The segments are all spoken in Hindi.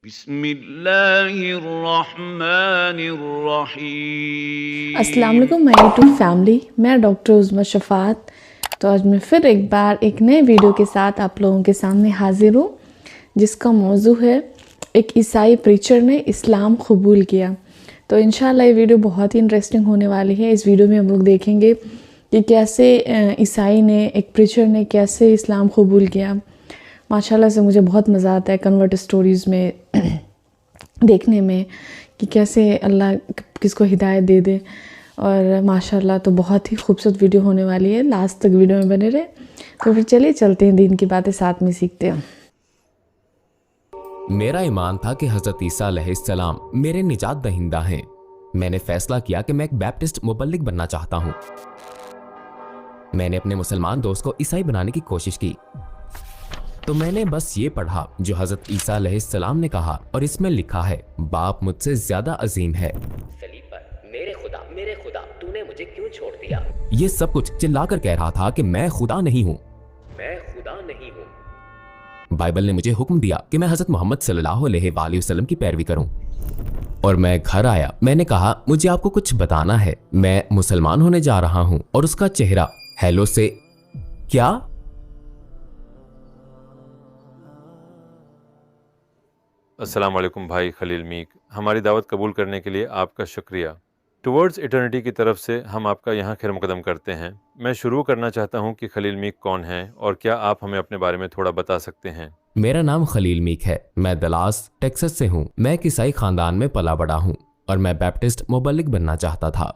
बिस्मिल्लाहिर्रहमानिर्रहीम। अस्सलाम वालेकुम माय यूट्यूब फैमिली। मैं डॉक्टर उज़्मा शफ़ात। तो आज मैं फिर एक बार एक नए वीडियो के साथ आप लोगों के सामने हाजिर हूँ, जिसका मौजू है एक ईसाई प्रीचर ने इस्लाम कबूल किया। तो इंशाल्लाह ये वीडियो बहुत ही इंटरेस्टिंग होने वाली है। इस वीडियो में हम लोग देखेंगे कि कैसे ईसाई ने, एक प्रीचर ने कैसे इस्लाम कबूल किया। माशाल्लाह से मुझे बहुत मज़ा आता है कन्वर्ट स्टोरीज़ में देखने में कि कैसे अल्लाह किसको हिदायत दे दे। और माशाल्लाह तो बहुत ही खूबसूरत वीडियो होने वाली है। लास्ट तक वीडियो में बने रहे। तो फिर चलिए चलते हैं, दीन की बातें साथ में सीखते हैं। मेरा ईमान था कि हज़रत ईसा अलैहिस्सलाम मेरे निजात दहिंदा हैं। मैंने फैसला किया कि मैं एक बैप्टिस्ट मुबल्लिग बनना चाहता हूं। मैंने अपने मुसलमान दोस्त को ईसाई बनाने की कोशिश की, तो मैंने बस ये पढ़ा जो हज़रत ईसा अलैहिस्सलाम ने कहा, और इसमें लिखा है, बाप मुझसे ज्यादा अजीम है। सलीब पर, मेरे खुदा तूने मुझे क्यों छोड़ दिया? ये सब कुछ चिल्लाकर कह रहा था कि मैं खुदा नहीं हूँ। मैं खुदा नहीं हूँ। बाइबल ने मुझे हुक्म दिया कि मैं हज़रत मोहम्मद सल्लल्लाहु अलैहि वसल्लम की पैरवी करूं। और मैं घर आया। मैंने कहा, मुझे आपको कुछ बताना है, मैं मुसलमान होने जा रहा हूं। और उसका चेहरा हेलो से क्या? अस्सलाम वालेकुम भाई खलील मीक, हमारी दावत कबूल करने के लिए आपका शुक्रिया। टुवर्ड्स इटर्निटी की तरफ से हम आपका यहाँ खैर मुकदम करते हैं। मैं शुरू करना चाहता हूँ कि खलील मीक कौन है और क्या आप हमें अपने बारे में थोड़ा बता सकते हैं? मेरा नाम खलील मीक है। मैं दलास टेक्सास से हूँ। मैं एक ईसाई खानदान में पला बड़ा हूँ और मैं बैप्टिस्ट मुबल्लिग बनना चाहता था।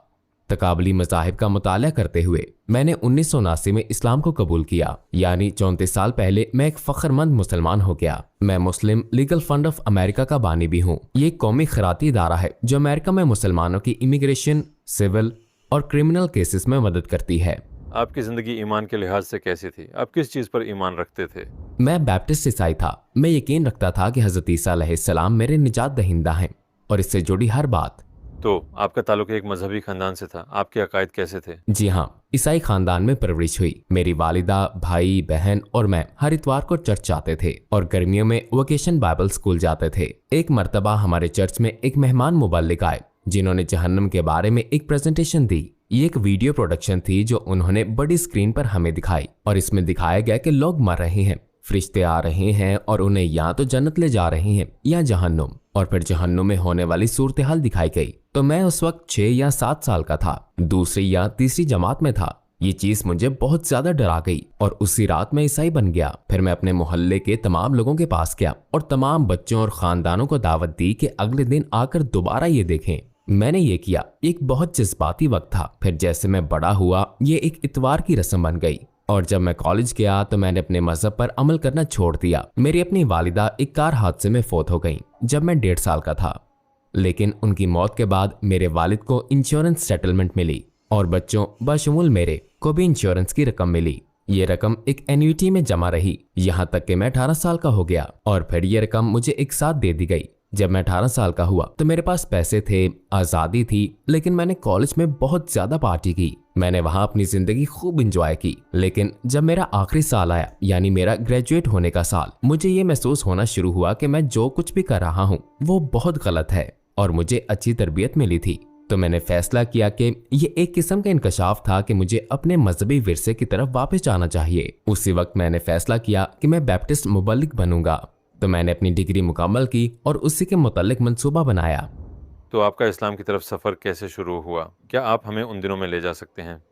तकाबली मज़ाहिब का मुताला करते हुए मैंने 1979 में इस्लाम को कबूल किया, यानी 34 साल पहले मैं एक फ़ख्रमंद मुसलमान हो गया। मैं मुस्लिम लीगल फंड ऑफ अमेरिका का बानी भी हूँ। ये एक कौमी खैराती इदारा है जो अमेरिका में मुसलमानों की इमिग्रेशन, सिविल और क्रिमिनल केसेस में मदद करती है। आपकी ज़िंदगी ईमान के लिहाज से कैसी थी? आप किस चीज़ पर ईमान रखते थे? मैं बैप्टिस्ट ईसाई था। मैं यकीन रखता था कि हज़रत ईसा अलैहिस्सलाम मेरे निजात दहिंदा हैं और इससे जुड़ी हर बात। तो आपका ताल्लुक एक मजहबी खानदान से था। आपके अकायद कैसे थे? जी हाँ, ईसाई खानदान में परवरिश हुई। मेरी वालिदा, भाई, बहन और मैं हर इतवार को चर्च जाते थे और गर्मियों में वोकेशन बाइबल स्कूल जाते थे। एक मर्तबा हमारे चर्च में एक मेहमान मुबल्लिग आए जिन्होंने जहन्नम के बारे में एक प्रेजेंटेशन दी। ये एक वीडियो प्रोडक्शन थी जो उन्होंने बड़ी स्क्रीन पर हमें दिखाई और इसमें दिखाया गया कि लोग मर रहे हैं, फरिश्ते आ रहे हैं और उन्हें या तो जन्नत ले जा रहे हैं या जहन्नुम, और फिर जहन्नुम में होने वाली सूरत हाल दिखाई गई। तो मैं उस वक्त 6 या 7 साल का था, दूसरी या तीसरी जमात में था। ये चीज मुझे बहुत ज्यादा डरा गई और उसी रात मैं ईसाई बन गया। फिर मैं अपने मोहल्ले के तमाम लोगों के पास गया और तमाम बच्चों और खानदानों को दावत दी कि अगले दिन आकर दोबारा ये देखें। मैंने ये किया। एक बहुत जज्बाती वक्त था। फिर जैसे मैं बड़ा हुआ ये एक इतवार की रस्म बन गई और जब मैं कॉलेज गया तो मैंने अपने मजहब पर अमल करना छोड़ दिया। मेरी अपनी वालिदा एक कार हादसे में फौत हो गई जब मैं 1.5 साल का था, लेकिन उनकी मौत के बाद मेरे वालिद को इंश्योरेंस सेटलमेंट मिली और बच्चों बशमूल मेरे को भी इंश्योरेंस की रकम मिली। ये रकम एक एन्युटी में जमा रही यहाँ तक कि मैं 18 साल का हो गया और फिर ये रकम मुझे एक साथ दे दी गई। जब मैं 18 साल का हुआ तो मेरे पास पैसे थे, आज़ादी थी, लेकिन मैंने कॉलेज में बहुत ज़्यादा पार्टी की। मैंने वहाँ अपनी ज़िंदगी खूब इंजॉय की। लेकिन जब मेरा आखिरी साल आया, यानी मेरा ग्रेजुएट होने का साल, मुझे ये महसूस होना शुरू हुआ कि मैं जो कुछ भी कर रहा हूँ वो बहुत गलत है और मुझे अच्छी तरबियत मिली थी। तो मैंने फैसला किया कि ये एक किस्म का इंकशाफ था कि मुझे अपने मजहबी विरसे की तरफ वापस जाना चाहिए। उसी वक्त मैंने फैसला किया कि मैं बैप्टिस्ट मुबल्लिग बनूंगा। तो मैंने अपनी डिग्री मुकम्मल की और उसी के मुतालिक मंसूबा बनाया। तो आपका इस्लाम की तरफ सफ़र कैसे शुरू हुआ? क्या आप हमें उन दिनों में ले जा सकते हैं?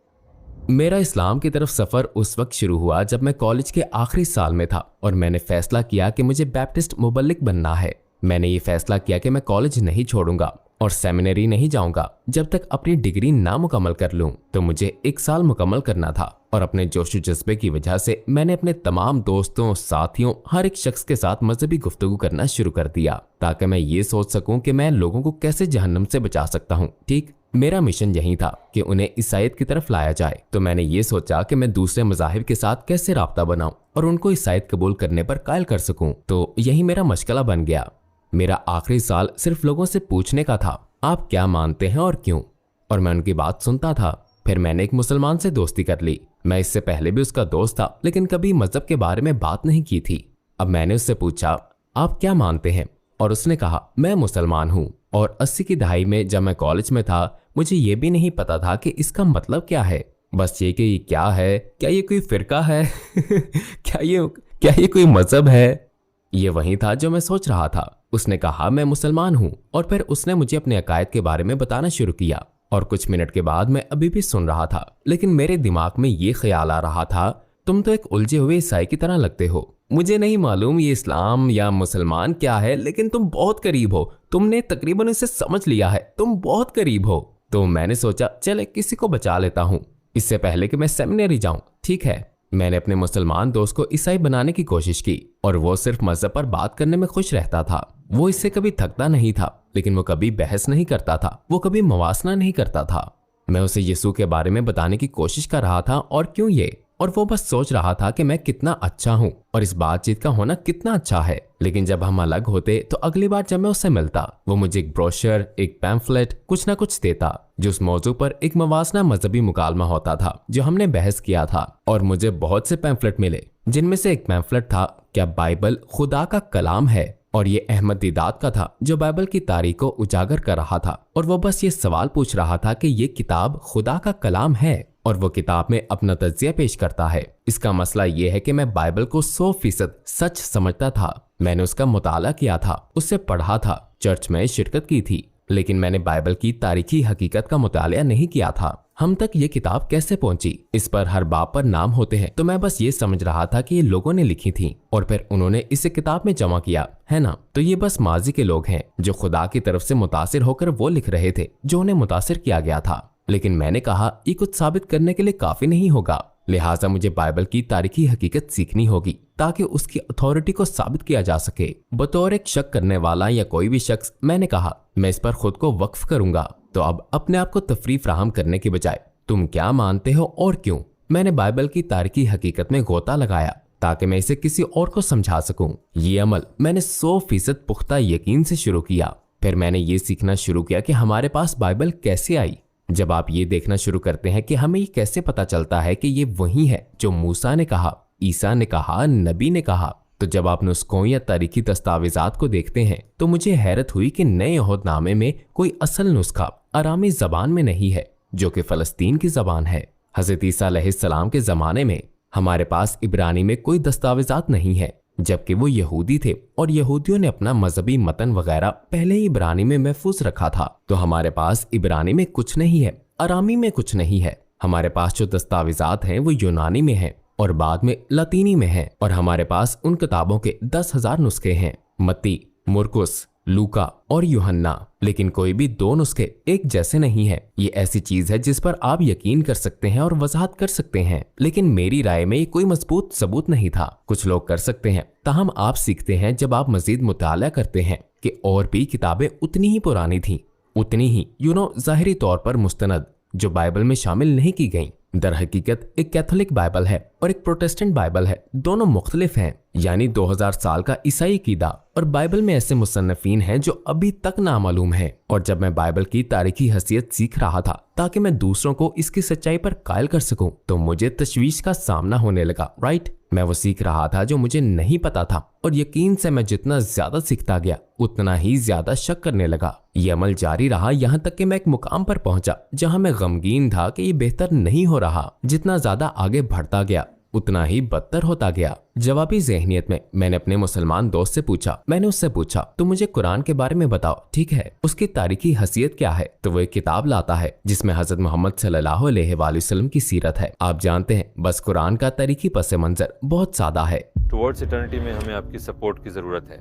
मेरा इस्लाम की तरफ सफ़र उस वक्त शुरू हुआ जब मैं कॉलेज के आखिरी साल में था और मैंने फैसला किया कि मुझे बैप्टिस्ट मुबल्लिग बनना है। मैंने ये फैसला किया कि मैं कॉलेज नहीं छोड़ूंगा और सेमिनरी नहीं जाऊंगा जब तक अपनी डिग्री ना मुकम्मल कर लूं। तो मुझे 1 साल मुकम्मल करना था और अपने जोश जज्बे की वजह से मैंने अपने तमाम दोस्तों, साथियों, हर एक शख्स के साथ मजहबी गुफ्तगू करना शुरू कर दिया ताकि मैं ये सोच सकूं कि मैं लोगों को कैसे जहन्नम से बचा सकता हूं। ठीक, मेरा मिशन यही था कि उन्हें ईसाईयत की तरफ लाया जाए। तो मैंने ये सोचा कि मैं दूसरे मज़ाहिब के साथ कैसे राब्ता बनाऊं और उनको ईसाईयत कबूल करने पर कायल कर सकूं। तो यही मेरा मशगला बन गया। मेरा आखिरी साल सिर्फ लोगों से पूछने का था, आप क्या मानते हैं और क्यों, और मैं उनकी बात सुनता था। फिर मैंने एक मुसलमान से दोस्ती कर ली। मैं इससे पहले भी उसका दोस्त था लेकिन कभी मजहब के बारे में बात नहीं की थी। अब मैंने उससे पूछा, आप क्या मानते हैं और उसने कहा मैं मुसलमान हूँ। और 80 की दहाई में जब मैं कॉलेज में था मुझे ये भी नहीं पता था कि इसका मतलब क्या है। बस ये कि ये क्या है, क्या ये कोई फिरका है क्या ये कोई मजहब है। ये वही था जो मैं सोच रहा था। उसने कहा मैं मुसलमान हूँ और फिर उसने मुझे अपने अकायद के बारे में बताना शुरू किया। और कुछ मिनट के बाद मैं अभी भी सुन रहा था, लेकिन मेरे दिमाग में ये ख्याल आ रहा था तुम तो एक उलझे हुए ईसाई की तरह लगते हो। मुझे नहीं मालूम ये इस्लाम या मुसलमान क्या है, लेकिन तुम बहुत करीब हो। तुमने तकरीबन इसे समझ लिया है, तुम बहुत करीब हो। तो मैंने सोचा चले किसी को बचा लेता हूँ इससे पहले कि मैं सेमिनरी जाऊं। ठीक है, मैंने अपने मुसलमान दोस्त को ईसाई बनाने की कोशिश की और वो सिर्फ मजहब पर बात करने में खुश रहता था। वो इससे कभी थकता नहीं था, लेकिन वो कभी बहस नहीं करता था, वो कभी मवासना नहीं करता था। मैं उसे यीशु के बारे में बताने की कोशिश कर रहा था और क्यों ये, और वो बस सोच रहा था कि मैं कितना अच्छा हूँ और इस बातचीत का होना कितना अच्छा है। लेकिन जब हम अलग होते तो अगली बार जब मैं उससे मिलता वो मुझे एक ब्रोशर, एक पैम्फलेट, कुछ ना कुछ देता जो उस मौजू पर एक मवासना मजहबी मुकालमा होता था जो हमने बहस किया था। और मुझे बहुत से पैम्फलेट मिले जिनमें से एक पैम्फलेट था क्या बाइबल खुदा का कलाम है, और ये अहमद दीदात का था जो बाइबल की तारीख को उजागर कर रहा था। और वो बस ये सवाल पूछ रहा था कि ये किताब खुदा का कलाम है, और वो किताब में अपना तज्जिया पेश करता है। इसका मसला ये है कि मैं बाइबल को 100% सच समझता था। मैंने उसका मुताला किया था, उससे पढ़ा था, चर्च में शिरकत की थी, लेकिन मैंने बाइबल की तारीखी हकीकत का मुताला नहीं किया था। हम तक ये किताब कैसे पहुंची, इस पर हर बाब पर नाम होते हैं, तो मैं बस ये समझ रहा था कि ये लोगों ने लिखी थी और फिर उन्होंने इसे किताब में जमा किया है ना। तो ये बस माजी के लोग हैं जो खुदा की तरफ से मुतासिर होकर वो लिख रहे थे जो उन्हें मुतासिर किया गया था। लेकिन मैंने कहा ये कुछ साबित करने के लिए काफी नहीं होगा, लिहाजा मुझे बाइबल की तारीखी हकीकत सीखनी होगी ताकि उसकी अथॉरिटी को साबित किया जा सके। बतौर एक शक करने वाला या कोई भी शख्स मैंने कहा मैं इस पर खुद को वक्फ करूंगा। तो अब अपने आप को तफरीह फराहम करने के बजाय तुम क्या मानते हो और क्यों, मैंने बाइबल की तारीखी हकीकत में गोता लगाया ताकि मैं इसे किसी और को समझा सकूं। ये अमल मैंने 100% पुख्ता यकीन से शुरू किया। फिर मैंने ये सीखना शुरू किया कि हमारे पास बाइबल कैसे आई। जब आप ये देखना शुरू करते हैं कि हमें ये कैसे पता चलता है कि ये वही है जो मूसा ने कहा, ईसा ने कहा, नबी ने कहा, तो जब आप नुस्खों या तारीखी दस्तावेजात को देखते हैं तो मुझे हैरत हुई कि नए अहदनामे में कोई असल नुस्खा अरामी जबान में नहीं है जो कि फलस्तीन की जबान है। हजरत ईसा अलैहिस्सलाम के जमाने में हमारे पास इब्रानी में कोई दस्तावेजात नहीं है, जबकि वो यहूदी थे और यहूदियों ने अपना मजहबी मतन वगैरह पहले ही इब्रानी में महफूज रखा था। तो हमारे पास इब्रानी में कुछ नहीं है, अरामी में कुछ नहीं है। हमारे पास जो दस्तावेजात हैं वो यूनानी में हैं और बाद में लातीनी में हैं। और हमारे पास उन किताबों के 10,000 नुस्खे हैं, मत्ती, मुरकुस, लूका और यूहन्ना, लेकिन कोई भी दो नुस्खे एक जैसे नहीं है। ये ऐसी चीज है जिस पर आप यकीन कर सकते हैं और वजाहत कर सकते हैं, लेकिन मेरी राय में ये कोई मजबूत सबूत नहीं था। कुछ लोग कर सकते हैं, ताहम आप सीखते हैं जब आप मजीद मुताला करते हैं कि और भी किताबें उतनी ही पुरानी थीं, उतनी ही ज़ाहिरी तौर पर मुस्तनद जो बाइबल में शामिल नहीं की गईं। दर हकीकत एक कैथोलिक बाइबल है और एक प्रोटेस्टेंट बाइबल है, दोनों मुख्तलिफ हैं। यानी 2000 साल का ईसाई कीदा और बाइबल में ऐसे मुसन्नफीन हैं जो अभी तक नामालूम हैं। और जब मैं बाइबल की तारीखी हसीयत सीख रहा था ताकि मैं दूसरों को इसकी सच्चाई पर कायल कर सकूं, तो मुझे तशवीश का सामना होने लगा। राइट, मैं वो सीख रहा था जो मुझे नहीं पता था, और यकीन से मैं जितना ज्यादा सीखता गया उतना ही ज्यादा शक करने लगा। ये अमल जारी रहा यहाँ तक कि मैं एक मुकाम पर पहुंचा जहां मैं गमगीन था कि ये बेहतर नहीं हो रहा। जितना ज्यादा आगे बढ़ता गया उतना ही बदतर होता गया। जवाबी ज़हनियत में मैंने अपने मुसलमान दोस्त से पूछा, मैंने उससे पूछा तो मुझे कुरान के बारे में बताओ, ठीक है, उसकी तारीखी हसीयत क्या है। तो वो एक किताब लाता है जिसमें हजरत मोहम्मद सल्लल्लाहु अलैहि वसल्लम की सीरत है। आप जानते हैं, बस कुरान का तारीखी पस मंजर बहुत सादा है। टुवर्ड्स इटर्निटी में हमें आपकी सपोर्ट की ज़रूरत है।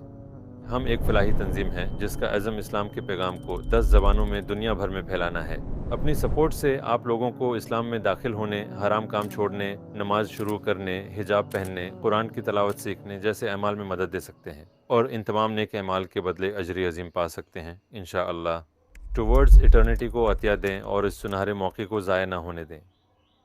हम एक फलाही तंजीम है जिसका अज़म इस्लाम के पैगाम को 10 ज़बानों में दुनिया भर में फैलाना है। अपनी सपोर्ट से आप लोगों को इस्लाम में दाखिल होने, हराम काम छोड़ने, नमाज शुरू करने, हिजाब पहनने, कुरान की तलावत सीखने जैसे अमाल में मदद दे सकते हैं और इन तमाम नेक अमाल के बदले अजर अजीम पा सकते हैं इंशाअल्लाह। टुवर्ड्स इटर्निटी को अतिया दें और इस सुनहरे मौके को ज़ाया ना होने दें।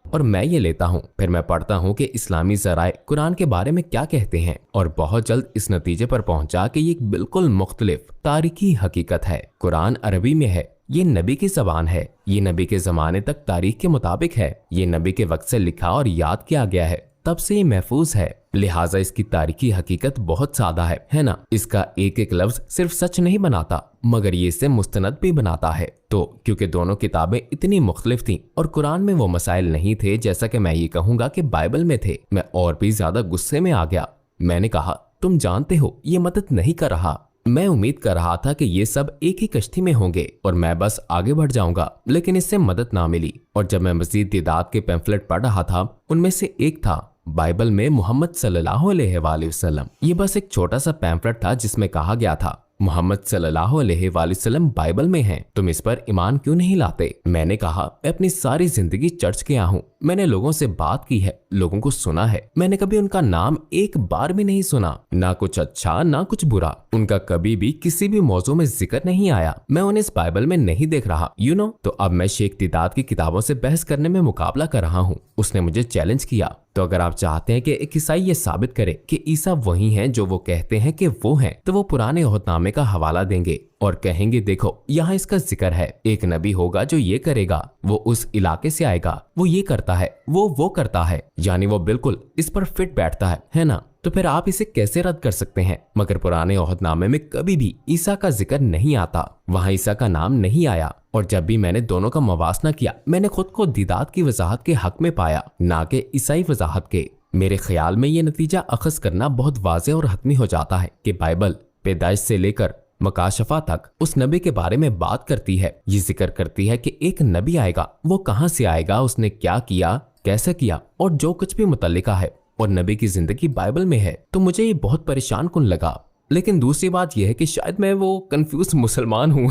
और मैं ये लेता हूँ, फिर मैं पढ़ता हूँ कि इस्लामी ज़राए कुरान के बारे में क्या कहते हैं, और बहुत जल्द इस नतीजे पर पहुंचा कि ये एक बिल्कुल मुख्तलिफ तारीखी हकीकत है। कुरान अरबी में है, ये नबी की ज़बान है, ये नबी के ज़माने तक तारीख के मुताबिक है, ये नबी के वक्त से लिखा और याद किया गया है। तब से ये महफूज है, लिहाजा इसकी तारीखी हकीकत बहुत सादा है ना। इसका एक एक लफ्ज सिर्फ सच नहीं बनाता मगर ये इसे मुस्तनद भी बनाता है। तो क्योंकि दोनों किताबें इतनी मुख्तलिफ थीं और कुरान में वो मसाइल नहीं थे जैसा कि मैं ये कहूंगा कि बाइबल में थे, मैं और भी ज्यादा गुस्से में आ गया। मैंने कहा, तुम जानते हो ये मदद नहीं कर रहा। मैं उम्मीद कर रहा था कि ये सब एक ही कश्ती में होंगे और मैं बस आगे बढ़ जाऊंगा, लेकिन इससे मदद ना मिली। और जब मैं मजीद दिदात के पैम्फलेट पढ़ रहा था, उनमें से एक था बाइबल में मोहम्मद सल्लल्लाहु अलैहि वसल्लम। ये बस एक छोटा सा पैम्फलेट था जिसमें कहा गया था मोहम्मद सल्लल्लाहु अलैहि वसल्लम बाइबल में हैं, तुम इस पर ईमान क्यों नहीं लाते। मैंने कहा, मैं अपनी सारी जिंदगी चर्च गया हूँ, मैंने लोगों से बात की है, लोगों को सुना है, मैंने कभी उनका नाम एक बार भी नहीं सुना, ना कुछ अच्छा ना कुछ बुरा। उनका कभी भी किसी भी मौजू में जिक्र नहीं आया। मैं उन्हें इस बाइबल में नहीं देख रहा, यू नो। तो अब मैं शेख तिदात की किताबों से बहस करने में मुकाबला कर रहा हूँ। उसने मुझे चैलेंज किया। तो अगर आप चाहते हैं कि एक ईसाई ये साबित करे कि ईसा वही हैं जो वो कहते हैं कि वो हैं, तो वो पुराने ओहदनामे का हवाला देंगे और कहेंगे, देखो यहाँ इसका जिक्र है, एक नबी होगा जो ये करेगा, वो उस इलाके से आएगा, वो ये करता है, वो करता है, यानी वो बिल्कुल इस पर फिट बैठता है ना। तो फिर आप इसे कैसे रद्द कर सकते हैं। मगर पुराने ओहदनामे में कभी भी ईसा का जिक्र नहीं आता, वहां ईसा का नाम नहीं आया। और जब भी मैंने दोनों का मवासना किया, मैंने खुद को दिदात की वजाहत के हक में पाया, ना कि ईसाई वजाहत के। मेरे ख्याल में ये नतीजा अखज़ करना बहुत वाज़े और हतमी हो जाता है कि बाइबल पैदाइश से लेकर मकाशफा तक उस नबी के बारे में बात करती है। ये जिक्र करती है कि एक नबी आएगा, वो कहाँ से आएगा, उसने क्या किया, कैसे किया, और जो कुछ भी मुतल्लिका है। और नबी की जिंदगी बाइबल में है। तो मुझे ये बहुत परेशान कुन लगा। लेकिन दूसरी बात यह है कि शायद मैं वो कंफ्यूज मुसलमान हूं।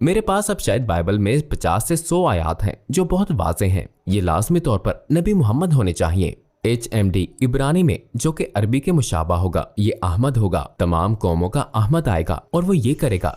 मेरे पास अब शायद बाइबल में 50 से 100 आयात हैं जो बहुत वाज़ेह हैं। ये लाजमी तौर पर नबी मोहम्मद होने चाहिए। HMD इब्रानी में, जो कि अरबी के मुशाबा होगा, ये अहमद होगा, तमाम कौमों का अहमद आएगा और वो ये करेगा,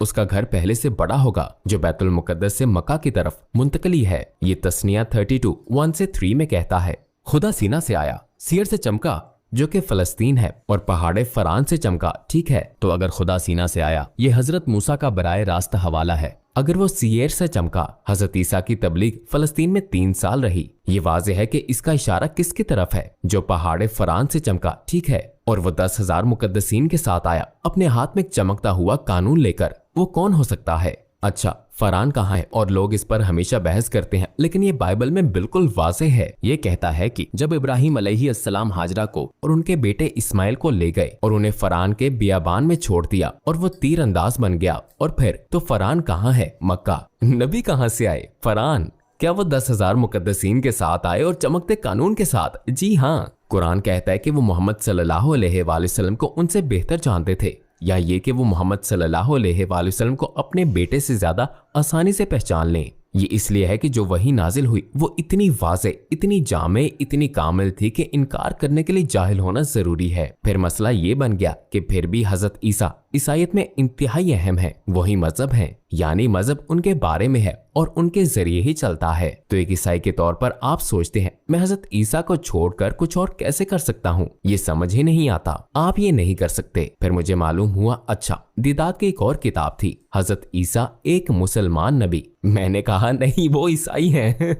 उसका घर पहले से बड़ा होगा जो बैतुल मुकद्दस से मक्का की तरफ मुंतकली है। ये तस्निया 32:1 से 3 में कहता है, खुदा सीना से आया, सियर से चमका, जो कि फलस्तीन है, और पहाड़े फरान से चमका। ठीक है, तो अगर खुदा सीना से आया, ये हजरत मूसा का बराए रास्त हवाला है। अगर वो सियर से चमका, हजरत ईसा की तबलीग फलस्तीन में 3 साल रही। ये वाज़ेह है कि इसका इशारा किसकी तरफ है, जो पहाड़े फरान से चमका। ठीक है, और वो 10,000 मुकद्दसीन के साथ आया, अपने हाथ में चमकता हुआ कानून लेकर। वो कौन हो सकता है? अच्छा, फरान कहाँ है? और लोग इस पर हमेशा बहस करते हैं, लेकिन ये बाइबल में बिल्कुल वाज़ेह है। ये कहता है कि जब इब्राहिम अलैहिस्सलाम हाजरा को और उनके बेटे इस्माइल को ले गए और उन्हें फरान के बियाबान में छोड़ दिया और वो तीर अंदाज बन गया, और फिर तो फरान कहाँ है? मक्का। नबी कहाँ से आए? फरान। क्या वो 10,000 मुकद्दसीन के साथ आए और चमकते कानून के साथ? जी हाँ। कुरान कहता है कि वो मोहम्मद सल्लल्लाहु अलैहि वसल्लम को उनसे बेहतर जानते थे, या ये कि वो मोहम्मद सल्लल्लाहु अलैहि वसल्लम को अपने बेटे से ज्यादा आसानी से पहचान लें। ये इसलिए है कि जो वही नाजिल हुई वो इतनी वाज़े, इतनी जामे, इतनी कामिल थी कि इनकार करने के लिए जाहिल होना जरूरी है। फिर मसला ये बन गया कि फिर भी हजरत ईसा ईसाईयत में इंतहाई अहम है, वही मजहब है, यानी मजहब उनके बारे में है और उनके जरिए ही चलता है। तो एक ईसाई के तौर पर आप सोचते हैं, मैं हजरत ईसा को छोड़कर कुछ और कैसे कर सकता हूँ? ये समझ ही नहीं आता। आप ये नहीं कर सकते। फिर मुझे मालूम हुआ, अच्छा, दिदात की एक और किताब थी, हजरत ईसा एक मुसलमान नबी। मैंने कहा, नहीं, वो ईसाई हैं।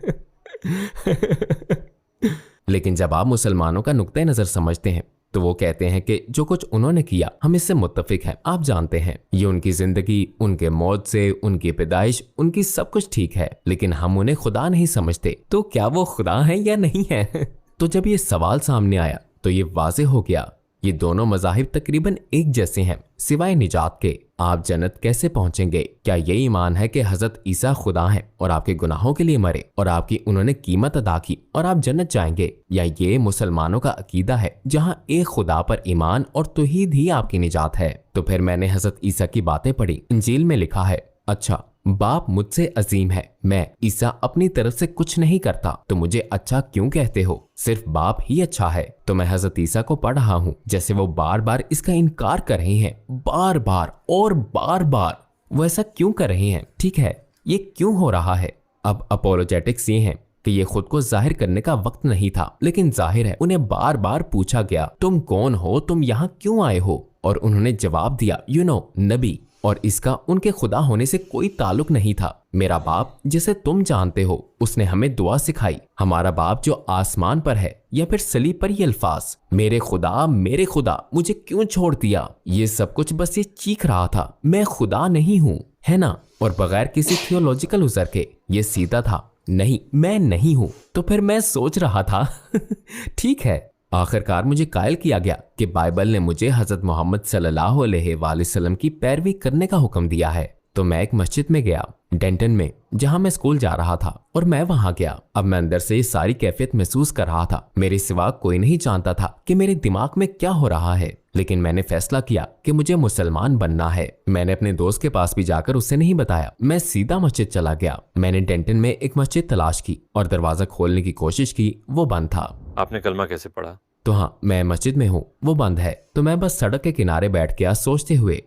लेकिन जब आप मुसलमानों का नुक्ता नजर समझते हैं तो वो कहते हैं कि जो कुछ उन्होंने किया हम इससे मुत्तफिक हैं। आप जानते हैं, ये उनकी जिंदगी, उनके मौत से, उनकी पैदाइश, उनकी सब कुछ ठीक है, लेकिन हम उन्हें खुदा नहीं समझते। तो क्या वो खुदा हैं या नहीं है? तो जब ये सवाल सामने आया तो ये वाज़ेह हो गया, ये दोनों मज़ाहिब तकरीबन एक जैसे हैं सिवाय निजात के। आप जन्नत कैसे पहुंचेंगे? क्या ये ईमान है कि हजरत ईसा खुदा हैं और आपके गुनाहों के लिए मरे और आपकी उन्होंने कीमत अदा की और आप जन्नत जाएंगे? या ये मुसलमानों का अकीदा है जहां एक खुदा पर ईमान और तौहीद ही आपकी निजात है? तो फिर मैंने हजरत ईसा की बातें पढ़ी। इंजील में लिखा है, अच्छा, बाप मुझसे अजीम है, मैं ईसा अपनी तरफ से कुछ नहीं करता, तो मुझे अच्छा क्यों कहते हो? सिर्फ बाप ही अच्छा है। तो मैं हजरत ईसा को पढ़ रहा हूँ जैसे वो बार बार इसका इनकार कर रहे हैं, बार बार और बार बार। वो ऐसा क्यों कर रहे हैं? ठीक है, ये क्यों हो रहा है? अब अपोलोजेटिक्स ये हैं कि ये खुद को जाहिर करने का वक्त नहीं था, लेकिन जाहिर है उन्हें बार बार पूछा गया, तुम कौन हो, तुम यहाँ क्यों आए हो? और उन्होंने जवाब दिया, नबी। और इसका उनके खुदा होने से कोई ताल्लुक नहीं था। मेरा बाप जिसे तुम जानते हो, उसने हमें दुआ सिखाई। हमारा बाप जो आसमान पर है, या फिर सलीब पर ये अल्फाज, मेरे खुदा मुझे क्यों छोड़ दिया, ये सब कुछ बस ये चीख रहा था, मैं खुदा नहीं हूँ, है ना। और बगैर किसी थियोलॉजिकल उज़र के ये सीधा था, नहीं मैं नहीं हूं। तो फिर मैं सोच रहा था ठीक है। आखिरकार मुझे कायल किया गया कि बाइबल ने मुझे हजरत मोहम्मद सल्लल्लाहु अलैहि वसल्लम की पैरवी करने का हुक्म दिया है। तो मैं एक मस्जिद में गया, डेंटन में, जहां मैं स्कूल जा रहा था, और मैं वहां गया। अब मैं अंदर से ये सारी कैफियत महसूस कर रहा था। मेरे सिवा कोई नहीं जानता था कि मेरे दिमाग में क्या हो रहा है, लेकिन मैंने फैसला किया कि मुझे मुसलमान बनना है। मैंने अपने दोस्त के पास भी जाकर उससे नहीं बताया, मैं सीधा मस्जिद चला गया। मैंने डेंटन में एक मस्जिद तलाश की और दरवाजा खोलने की कोशिश की, वो बंद था। आपने कलमा कैसे पढ़ा? तो हाँ, मैं मस्जिद में हूँ, वो बंद है। तो मैं बस सड़क के किनारे बैठ गया सोचते हुए,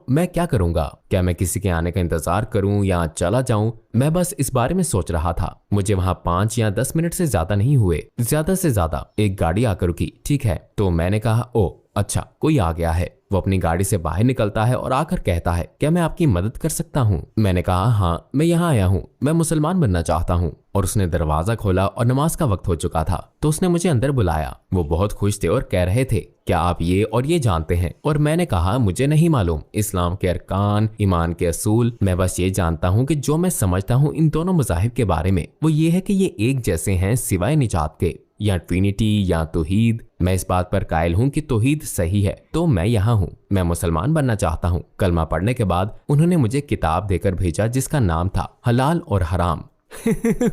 मैं क्या करूंगा, क्या मैं किसी के आने का इंतजार करूं या चला जाऊं। मैं बस इस बारे में सोच रहा था। मुझे वहां 5 या 10 मिनट से ज्यादा नहीं हुए, ज्यादा से ज्यादा एक गाड़ी आकर रुकी, ठीक है। तो मैंने कहा, ओ अच्छा, कोई आ गया है। वो अपनी गाड़ी से बाहर निकलता है और आकर कहता है, क्या मैं आपकी मदद कर सकता हूँ? मैंने कहा, हाँ मैं यहाँ आया हूँ, मैं मुसलमान बनना चाहता हूँ। और उसने दरवाजा खोला और नमाज का वक्त हो चुका था, तो उसने मुझे अंदर बुलाया। वो बहुत खुश थे और कह रहे थे, क्या आप ये और ये जानते हैं? और मैंने कहा, मुझे नहीं मालूम इस्लाम के अरकान, ईमान के असूल। मैं बस ये जानता हूँ कि जो मैं समझता हूँ इन दोनों मज़ाहिब के बारे में, वो ये है कि ये एक जैसे हैं सिवाय निजात के, या ट्रिनिटी या तौहीद। मैं इस बात पर कायल हूँ कि तौहीद सही है, तो मैं यहाँ हूँ, मैं मुसलमान बनना चाहता हूँ। कलमा पढ़ने के बाद उन्होंने मुझे किताब देकर भेजा जिसका नाम था हलाल और हराम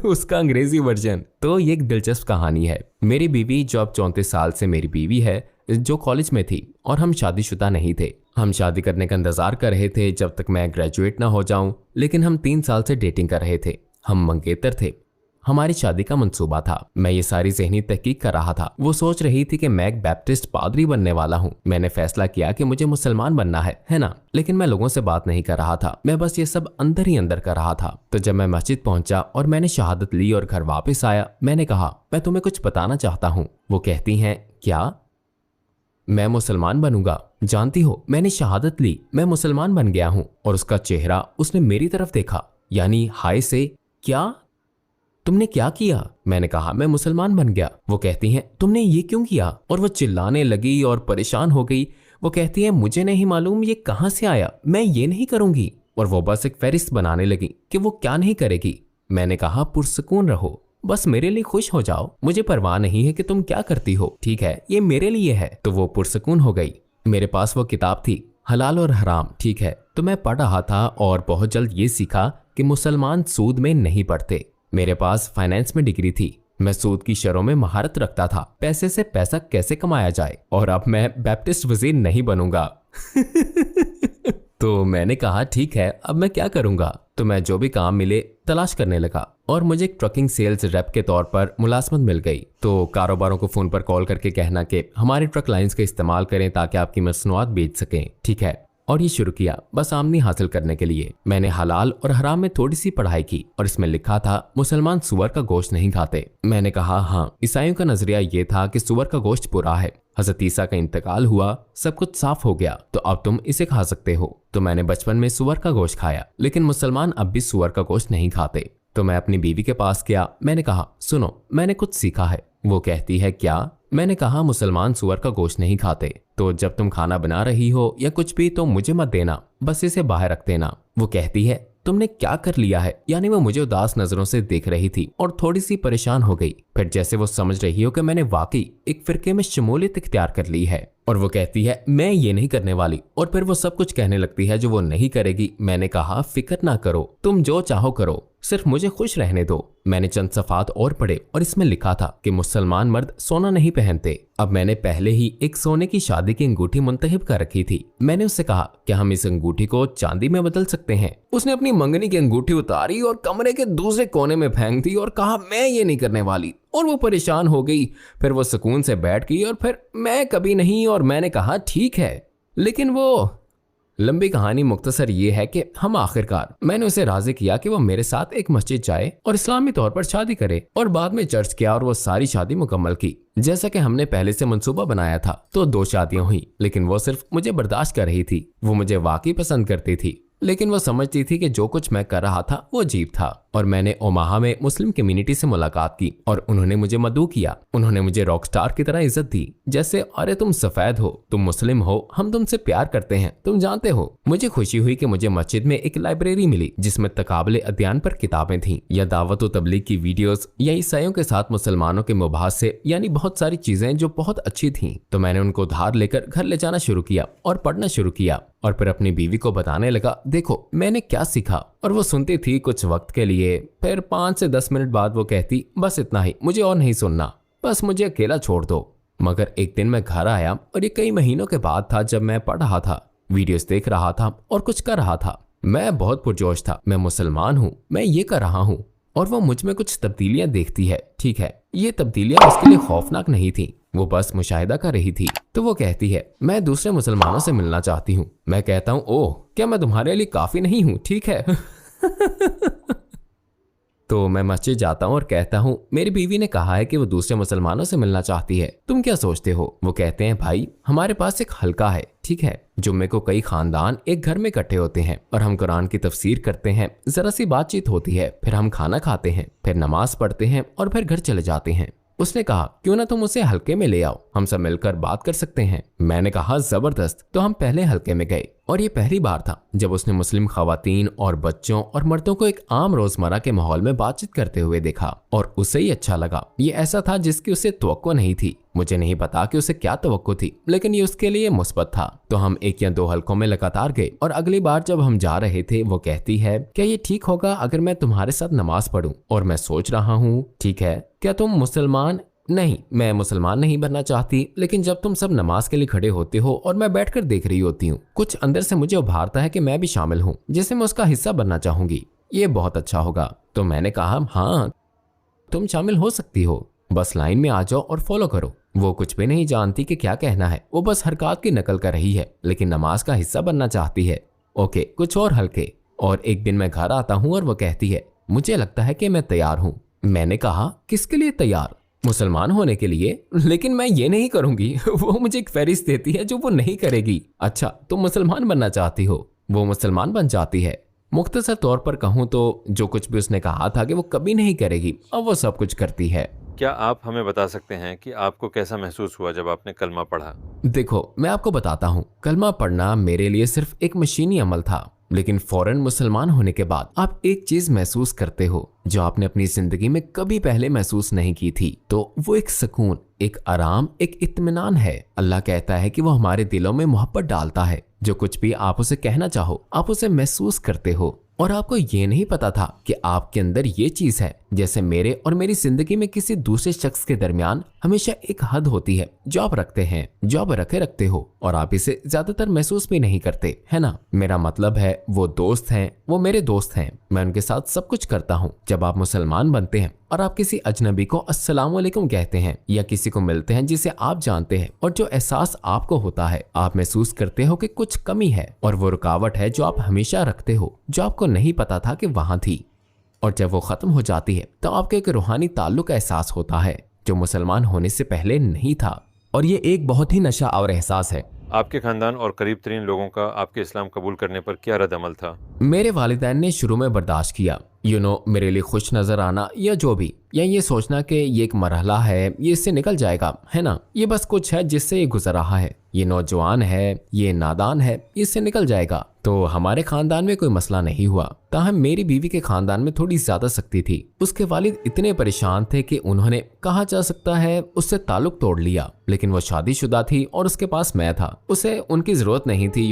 उसका अंग्रेजी वर्जन। तो ये एक दिलचस्प कहानी है। मेरी बीवी, जो अब 34 साल से मेरी बीवी है, जो कॉलेज में थी, और हम शादीशुदा नहीं थे। हम शादी करने का इंतजार कर रहे थे जब तक मैं ग्रेजुएट ना हो जाऊं, लेकिन हम 3 साल से डेटिंग कर रहे थे। हम मंगेतर थे, हमारी शादी का मंसूबा था। मैं ये सारी ज़हनी तहकीक कर रहा था। वो सोच रही थी कि मैं एक बैप्टिस्ट पादरी बनने वाला हूँ। मैंने फैसला किया कि मुझे मुसलमान बनना है ना। लेकिन मैं लोगों से बात नहीं कर रहा था, मैं बस ये सब अंदर ही अंदर कर रहा था। तो जब मैं मस्जिद पहुंचा और मैंने शहादत ली और घर वापस आया, मैंने कहा, मैं तुम्हें कुछ बताना चाहता हूँ। वो कहती हैं, क्या? मैं मुसलमान बनूंगा। जानती हो, मैंने शहादत ली, मैं मुसलमान बन गया हूँ। और उसका चेहरा, उसने मेरी तरफ देखा, यानी हाय से, क्या तुमने क्या किया? मैंने कहा, मैं मुसलमान बन गया। वो कहती हैं, तुमने ये क्यों किया? और वो चिल्लाने लगी और परेशान हो गई। वो कहती है, मुझे नहीं मालूम ये कहाँ से आया, मैं ये नहीं करूंगी। और वो बस एक फहरिस्त बनाने लगी कि वो क्या नहीं करेगी। मैंने कहा, पुरसुकून रहो, बस मेरे लिए खुश हो जाओ, मुझे परवाह नहीं है कि तुम क्या करती हो, ठीक है, ये मेरे लिए है। तो वो पुरसुकून हो गई। मेरे पास वो किताब थी, हलाल और हराम, ठीक है। तो मैं पढ़ रहा था और बहुत जल्द ये सीखा कि मुसलमान सूद में नहीं पढ़ते। मेरे पास फाइनेंस में डिग्री थी, मैं सूद की शरों में महारत रखता था, पैसे से पैसा कैसे कमाया जाए। और अब मैं बैप्टिस्ट वजीर नहीं बनूंगा तो मैंने कहा, ठीक है, अब मैं क्या करूंगा? तो मैं जो भी काम मिले तलाश करने लगा और मुझे एक ट्रकिंग सेल्स रेप के तौर पर मुलाजमत मिल गई। तो कारोबारों को फोन पर कॉल करके कहना कि हमारी ट्रक लाइंस का इस्तेमाल करें ताकि आपकी मसनूआत बेच सकें, ठीक है। और ये शुरू किया बस आमदनी हासिल करने के लिए। मैंने हलाल और हराम में थोड़ी सी पढ़ाई की और इसमें लिखा था, मुसलमान सुअर का गोश्त नहीं खाते। मैंने कहा, हाँ, ईसाइयों का नजरिया ये था कि सुअर का गोश्त बुरा है। हजरत ईसा का इंतकाल हुआ, सब कुछ साफ हो गया, तो अब तुम इसे खा सकते हो। तो मैंने बचपन में सुअर का गोश्त खाया, लेकिन मुसलमान अब भी सुअर का गोश्त नहीं खाते। तो मैं अपनी बीवी के पास गया। मैंने कहा, सुनो, मैंने कुछ सीखा है। वो कहती है, क्या? मैंने कहा, मुसलमान सुअर का गोश्त नहीं खाते, तो जब तुम खाना बना रही हो या कुछ भी, तो मुझे मत देना, बस इसे बाहर रख देना। वो कहती है, तुमने क्या कर लिया है? यानी वो मुझे उदास नजरों से देख रही थी और थोड़ी सी परेशान हो गई। फिर जैसे वो समझ रही हो कि मैंने वाकई एक फिरके में शमूलियत इख्तियार कर ली है। और वो कहती है, मैं ये नहीं करने वाली। और फिर वो सब कुछ कहने लगती है जो वो नहीं करेगी। मैंने कहा, फिक्र ना करो, तुम जो चाहो करो, सिर्फ मुझे खुश रहने दो। मैंने चंद सफ़ात और पढ़े और इसमें लिखा था कि मुसलमान मर्द सोना नहीं पहनते। अब मैंने पहले ही एक सोने की शादी की अंगूठी मुंतखब कर रखी थी। मैंने उससे कहा, क्या हम इस अंगूठी को चांदी में बदल सकते हैं? उसने अपनी मंगनी की अंगूठी उतारी और कमरे के दूसरे कोने में फेंक दी और कहा, मैं ये नहीं करने वाली। और वो परेशान हो गई। फिर वो सुकून से बैठ गई और फिर मैं कभी नहीं। और मैंने कहा, ठीक है, लेकिन वो लंबी कहानी मुख्तसर ये है कि हम आखिरकार मैंने उसे राजी किया कि वो मेरे साथ एक मस्जिद जाए और इस्लामी तौर पर शादी करे, और बाद में चर्च किया और वो सारी शादी मुकम्मल की जैसा कि हमने पहले से मंसूबा बनाया था। तो 2 शादियां हुई, लेकिन वो सिर्फ मुझे बर्दाश्त कर रही थी। वो मुझे वाकई पसंद करती थी, लेकिन वो समझती थी कि जो कुछ मैं कर रहा था वो अजीब था। और मैंने ओमाहा में मुस्लिम कम्युनिटी से मुलाकात की और उन्होंने मुझे मदऊ किया। उन्होंने मुझे रॉक स्टार की तरह इज्जत दी, जैसे अरे तुम सफेद हो, तुम मुस्लिम हो, हम तुमसे प्यार करते हैं, तुम जानते हो। मुझे खुशी हुई कि मुझे मस्जिद में एक लाइब्रेरी मिली जिसमें तकाबले अध्ययन पर किताबें थीं, या दावत व तबलीग की वीडियोस, या ईसाइयों के साथ मुसलमानों के मुबाहसे, यानी बहुत सारी चीजें जो बहुत अच्छी थीं। तो मैंने उनको उधार लेकर घर ले जाना शुरू किया और पढ़ना शुरू किया, और फिर अपनी बीवी को बताने लगा, देखो मैंने क्या सीखा। और वो सुनती थी कुछ वक्त के लिए, फिर 5 से 10 मिनट बाद वो कहती, बस इतना ही, मुझे और नहीं सुनना, बस मुझे अकेला छोड़ दो। मगर एक दिन मैं घर आया और ये कई महीनों के बाद था, जब मैं पढ़ रहा था, वीडियोस देख रहा था और कुछ कर रहा था। मैं बहुत पुरजोश था, मैं मुसलमान हूँ, मैं ये कर रहा हूँ, और वो मुझ में कुछ तब्दीलियां देखती है। ठीक है, ये तब्दीलियां उसके लिए खौफनाक नहीं थी, वो बस मुशाहिदा कर रही थी। तो वो कहती है, मैं दूसरे मुसलमानों से मिलना चाहती हूँ। मैं कहता हूँ, ओह क्या मैं तुम्हारे लिए काफी नहीं हूँ? ठीक है। तो मैं मस्जिद जाता हूँ और कहता हूँ, मेरी बीवी ने कहा है कि वो दूसरे मुसलमानों से मिलना चाहती है, तुम क्या सोचते हो? वो कहते हैं, भाई हमारे पास एक हल्का है, ठीक है, जुम्मे को कई खानदान एक घर में इकट्ठे होते हैं और हम कुरान की तफसीर करते हैं, जरा सी बातचीत होती है, फिर हम खाना खाते हैं, फिर नमाज पढ़ते हैं और फिर घर चले जाते हैं। उसने कहा, क्यों ना तुम उसे हल्के में ले आओ, हम सब मिलकर बात कर सकते हैं। मैंने कहा, जबरदस्त। तो हम पहले हल्के में गए और ये पहली बार था जब उसने मुस्लिम खवातीन और बच्चों और मर्दों को एक आम रोजमर्रा के माहौल में बातचीत करते हुए देखा, और उसे ही अच्छा लगा। ये ऐसा था जिसकी उसे तवक्को नहीं थी। मुझे नहीं पता कि उसे क्या तवक्को थी, लेकिन ये उसके लिए मुस्बत था। तो हम 1 या 2 हलकों में लगातार गए, और अगली बार जब हम जा रहे थे, वो कहती है, क्या ये ठीक होगा अगर मैं तुम्हारे साथ नमाज पढ़ूं? और मैं सोच रहा हूँ, ठीक है, क्या तुम मुसलमान? नहीं, मैं मुसलमान नहीं बनना चाहती, लेकिन जब तुम सब नमाज के लिए खड़े होते हो और मैं बैठकर देख रही होती हूँ, कुछ अंदर से मुझे उभारता है कि मैं भी शामिल हूँ, जैसे मैं उसका हिस्सा बनना चाहूंगी। ये बहुत अच्छा होगा। तो मैंने कहा, हाँ तुम शामिल हो सकती हो, बस लाइन में आ जाओ और फॉलो करो। वो कुछ भी नहीं जानती कि क्या कहना है, वो बस हरकत की नकल कर रही है, लेकिन नमाज का हिस्सा बनना चाहती है। ओके, कुछ और हल्के। और एक दिन मैं घर आता हूँ और वो कहती है, मुझे लगता है कि मैं तैयार हूँ। मैंने कहा, किसके लिए तैयार? मुसलमान होने के लिए, लेकिन मैं ये नहीं करूंगी। वो मुझे एक फहरिस्त देती है जो वो नहीं करेगी। अच्छा, तुम मुसलमान बनना चाहती हो? वो मुसलमान बन जाती है। मुख्तसर तौर पर कहूँ तो जो कुछ भी उसने कहा था कि वो कभी नहीं करेगी, अब वो सब कुछ करती है। क्या आप हमें बता सकते हैं कि आपको कैसा महसूस हुआ जब आपने कलमा पढ़ा? देखो, मैं आपको बताता हूँ, कलमा पढ़ना मेरे लिए सिर्फ एक मशीनी अमल था, लेकिन फौरन मुसलमान होने के बाद आप एक चीज महसूस करते हो जो आपने अपनी जिंदगी में कभी पहले महसूस नहीं की थी। तो वो एक सुकून, एक आराम, एक इत्मीनान है। अल्लाह कहता है कि वो हमारे दिलों में मोहब्बत डालता है। जो कुछ भी आप उसे कहना चाहो, आप उसे महसूस करते हो। और आपको ये नहीं पता था कि आपके अंदर ये चीज है। जैसे मेरे और मेरी जिंदगी में किसी दूसरे शख्स के दरमियान हमेशा एक हद होती है जो आप रखते हैं, जो आप रखते हो, और आप इसे ज्यादातर महसूस भी नहीं करते, है ना? मेरा मतलब है, वो दोस्त हैं, वो मेरे दोस्त हैं, मैं उनके साथ सब कुछ करता हूँ। जब आप मुसलमान बनते हैं और आप किसी अजनबी को अस्सलाम वालेकुम कहते हैं, या किसी को मिलते हैं जिसे आप जानते हैं, और जो एहसास आपको होता है, आप महसूस करते हो कि कुछ कमी है, और वो रुकावट है जो आप हमेशा रखते हो, जो आपको नहीं पता था कि वहां थी। और जब वो खत्म हो जाती है तो आपको एक रूहानी ताल्लुक का एहसास होता है जो मुसलमान होने से पहले नहीं था। और ये एक बहुत ही नशा और एहसास है। आपके खानदान और करीब तरीन लोगों का आपके इस्लाम कबूल करने पर क्या रद्द अमल था? मेरे वालिदैन ने शुरू में बर्दाश्त किया, मेरे लिए खुश नजर आना या जो भी, या ये सोचना कि ये एक मरहला है, ये इससे निकल जाएगा, है ना, ये बस कुछ है जिससे ये गुजर रहा है, ये नौजवान है, ये नादान है, इससे निकल जाएगा। तो हमारे खानदान में कोई मसला नहीं हुआ। ताहम मेरी बीवी के खानदान में थोड़ी ज्यादा सख्ती थी। उसके वालिद इतने परेशान थे कि उन्होंने, कहा जा सकता है, उससे ताल्लुक तोड़ लिया। लेकिन वो शादीशुदा थी और उसके पास मैं था, उसे उनकी जरूरत नहीं थी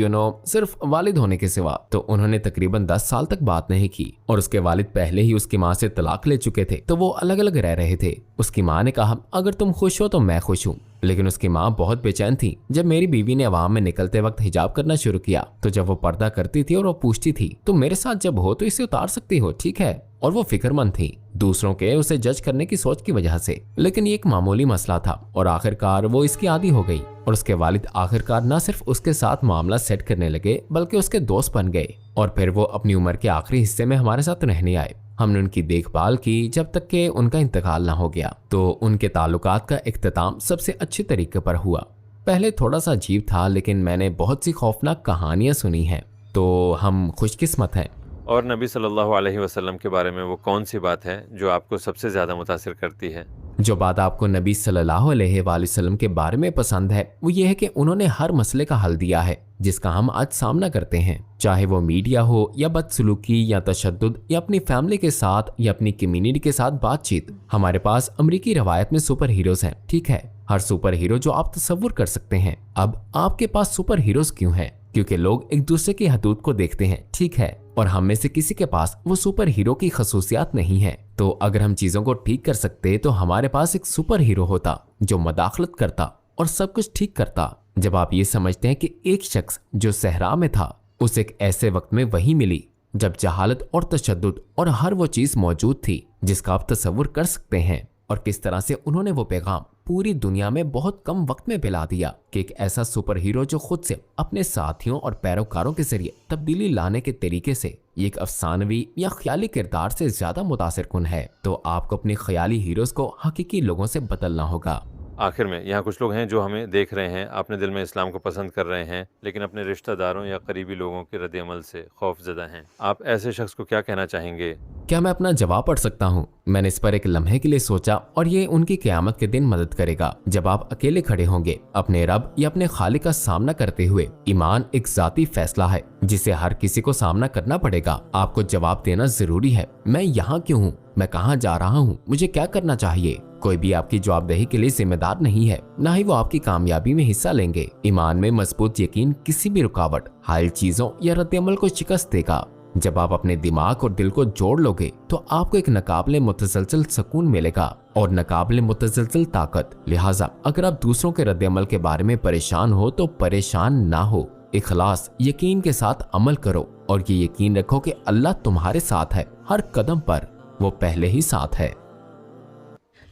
सिर्फ वालिद होने के सिवा। तो उन्होंने तकरीबन 10 साल तक बात नहीं की, और उसके वालिद पहले ही उसकी माँ से तलाक ले चुके थे, तो वो अलग अलग रह रहे थे। उसकी माँ ने कहा, अगर तुम खुश हो तो मैं खुश हूँ। लेकिन उसकी माँ बहुत बेचैन थी। जब मेरी बीवी ने अवाम में निकलते वक्त हिजाब करना शुरू किया तो जब वो पर्दा करती थी और वो पूछती थी, तो मेरे साथ जब हो तो इसे उतार सकती हो, ठीक है। और वो फिक्रमंद थी दूसरों के उसे जज करने की सोच की वजह से। लेकिन ये एक मामूली मसला था और आखिरकार वो इसकी आदी हो गई और उसके वालिद आखिरकार न सिर्फ उसके साथ मामला सेट करने लगे बल्कि उसके दोस्त बन गए। और फिर वो अपनी उम्र के आखिरी हिस्से में हमारे साथ रहने आए। हमने उनकी देखभाल की जब तक कि उनका इंतकाल ना हो गया। तो उनके ताल्लुकात का इख्तिताम सबसे अच्छे तरीके पर हुआ। पहले थोड़ा सा अजीब था, लेकिन मैंने बहुत सी खौफनाक कहानियां सुनी हैं, तो हम खुशकिस्मत हैं। और नबी सल्लल्लाहु अलैहि वसल्लम के बारे में वो कौन सी बात है जो आपको सबसे ज़्यादा मुतासिर करती है? जो बात आपको नबी सल्लल्लाहु अलैहि वसल्लम के बारे में पसंद है वो ये है कि उन्होंने हर मसले का हल दिया है जिसका हम आज सामना करते हैं, चाहे वो मीडिया हो या बदसलूकी या तशद्दुद या अपनी फैमिली के साथ या अपनी कम्युनिटी के साथ बातचीत। हमारे पास अमेरिकी रवायत में सुपर हीरोज हैं, ठीक है, हर सुपर हीरो जो आप तसव्वुर कर सकते हैं। अब आपके पास सुपर हीरोज क्यों हैं? क्योंकि लोग एक दूसरे की हदूद को देखते हैं, ठीक है, और हम में से किसी के पास वो सुपर हीरो की खसूसियात नहीं है। तो अगर हम चीजों को ठीक कर सकते तो हमारे पास एक सुपर हीरो होता जो मदाखलत करता और सब कुछ ठीक करता। जब आप ये समझते हैं कि एक शख्स जो सहरा में था उसे एक ऐसे वक्त में वही मिली जब जहालत और तशद्दुद और हर वो चीज मौजूद थी जिसका आप तसव्वुर कर सकते हैं, और किस तरह से उन्होंने वो पैगाम पूरी दुनिया में बहुत कम वक्त में फैला दिया कि एक ऐसा सुपर हीरो जो खुद से अपने साथियों और पैरोकारों के जरिए तब्दीली लाने के तरीके से एक अफसानवी या ख्याली किरदार से ज्यादा मुतासिरकुन है। तो आपको अपने ख्याली हीरोज को हकीकी लोगों से बदलना होगा। आखिर में यहाँ कुछ लोग हैं जो हमें देख रहे हैं, अपने दिल में इस्लाम को पसंद कर रहे हैं, लेकिन अपने रिश्तेदारों या करीबी लोगों के रद्द-ए-अमल से खौफजदा हैं। आप ऐसे शख्स को क्या कहना चाहेंगे? क्या मैं अपना जवाब पढ़ सकता हूँ? मैंने इस पर एक लम्हे के लिए सोचा और ये उनकी क़यामत के दिन मदद करेगा जब आप अकेले खड़े होंगे अपने रब या अपने खालिक का सामना करते हुए। ईमान एक जाती फैसला है जिसे हर किसी को सामना करना पड़ेगा। आपको जवाब देना जरूरी है। मैं यहाँ क्यों हूँ? मैं कहाँ जा रहा हूँ? मुझे क्या करना चाहिए? कोई भी आपकी जवाबदेही के लिए जिम्मेदार नहीं है, न ही वो आपकी कामयाबी में हिस्सा लेंगे। ईमान में मजबूत यकीन किसी भी रुकावट, हायल चीजों या रद्द-ए-अमल को शिकस्त देगा। जब आप अपने दिमाग और दिल को जोड़ लोगे तो आपको एक नकाबिले मुतसलसल सुकून मिलेगा और नकाबिले मुतसलसल ताकत। लिहाजा अगर आप दूसरों के रद्द-ए-अमल के बारे में परेशान हो तो परेशान ना हो, इखलास यकीन के साथ अमल करो और ये यकीन रखो कि अल्लाह तुम्हारे साथ है, हर कदम पर वो पहले ही साथ है।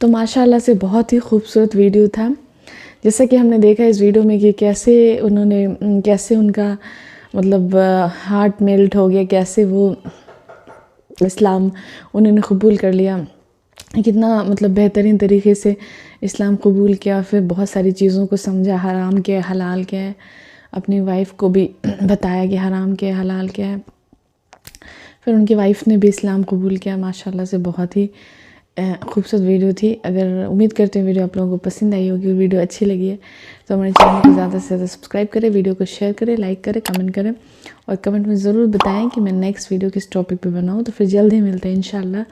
तो माशाल्लाह से बहुत ही खूबसूरत वीडियो था। जैसा कि हमने देखा इस वीडियो में कि कैसे उनका मतलब हार्ट मेल्ट हो गया, कैसे वो इस्लाम उन्होंने कबूल कर लिया, कितना मतलब बेहतरीन तरीके से इस्लाम कबूल किया। फिर बहुत सारी चीज़ों को समझा, हराम क्या है हलाल क्या है, अपनी वाइफ को भी बताया कि हराम क्या है हलाल क्या है। फिर उनकी वाइफ ने भी इस्लाम कबूल किया। माशाल्लाह से बहुत ही खूबसूरत वीडियो थी। अगर उम्मीद करते हैं वीडियो आप लोगों को पसंद आई होगी, वीडियो अच्छी लगी है तो हमारे चैनल को ज़्यादा से ज़्यादा सब्सक्राइब करें, वीडियो को शेयर करें, लाइक करें, कमेंट करें और कमेंट में ज़रूर बताएं कि मैं नेक्स्ट वीडियो किस टॉपिक पे बनाऊं। तो फिर जल्द ही मिलते हैं इंशाल्लाह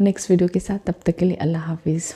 नेक्स्ट वीडियो के साथ। तब तक के लिए अल्लाह हाफिज़।